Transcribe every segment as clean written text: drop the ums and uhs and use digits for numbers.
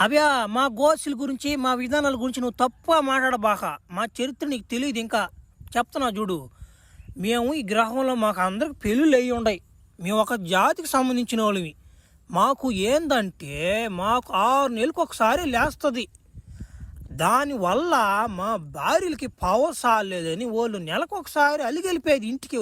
అవ్యా మా గోసుల గురించి మా విధానాల గురించి నువ్వు తప్పుగా మాట్లాడబాక. మా చరిత్ర నీకు తెలియదు. ఇంకా చెప్తున్నా చూడు. మేము ఈ గ్రహంలో మాకు అందరికి పెళ్ళిళ్ళు అయ్యి ఉన్నాయి. మేము ఒక జాతికి సంబంధించిన వాళ్ళవి. మాకు ఏందంటే మాకు 6 నెలలకు ఒకసారి లేస్తుంది. దానివల్ల మా భార్యలకి పవర్ సాలేదని వాళ్ళు నెలకు ఒకసారి అలిగెళ్ళిపోయేది ఇంటికి.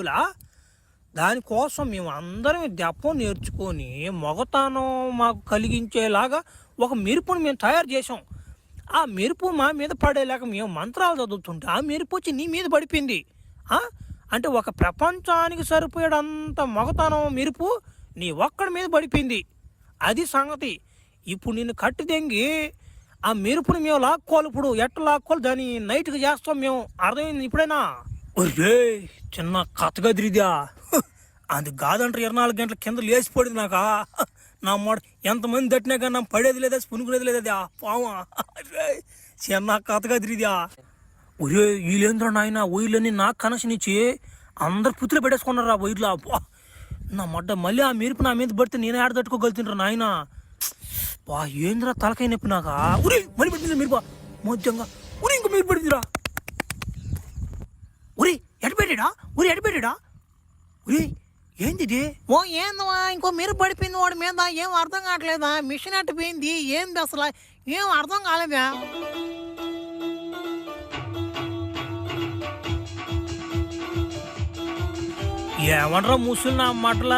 దానికోసం మేము అందరం దెప్పం నేర్చుకొని మొగతనం మాకు కలిగించేలాగా ఒక మెరుపుని మేము తయారు చేసాం. ఆ మెరుపు మా మీద పడేలాగా మేము మంత్రాలు చదువుతుంటే ఆ మెరుపు వచ్చి నీ మీద పడిపోయింది. అంటే ఒక ప్రపంచానికి సరిపోయేటంత మొగతనం మెరుపు నీ ఒక్కడి మీద పడిపోయింది. అది సంగతి. ఇప్పుడు నిన్ను కట్టి దెంగి ఆ మెరుపుని మేము లాక్కోవాలి. ఇప్పుడు ఎట్లా లాక్కోవాలి దాన్ని నైట్కి చేస్తాం మేము. అర్థమైంది ఇప్పుడైనా? ఒరే చిన్న కథగదిరిదా, అది కాదంటారు 24 గంటల కింద లేచిపోయింది నాకా. నా మాట ఎంతమంది తట్టినా కానీ నా పడేది లేదా, పునుకునేది లేదా పావా. చిన్న కథగదిరిదా. ఒరే వీళ్ళేంద్ర నాయన వైర్లన్నీ నాకు కనెక్షన్ ఇచ్చి అందరు పుత్తులు పెట్టేసుకున్నారా వైర్లా. నా మడ్డ మళ్ళీ ఆ మెరుపు నా మీద పడితే నేను ఆడ తట్టుకోగలుగుతుంటారు నాయన. బా ఏంద్రా తలకాయ నొప్పి నాకా. ఉరి మరి పడింది మీరు బా మధ్యంగా. ఉరి ఇంకో మీరు పడిందిరా. ఉరి ఎడపెట్టాడా, ఉరి ఎడపెట్టాడా. ఉరి ఏంది ఇది? ఓ ఏందవా ఇంకో మీరు పడిపోయింది వాడి మీద. ఏం అర్థం కావట్లేదా? మిషన్ అట్టిపోయింది ఏంది అసలు? ఏం అర్థం కాలేదా? ఏమంటారా ముసలి నా మటలరా.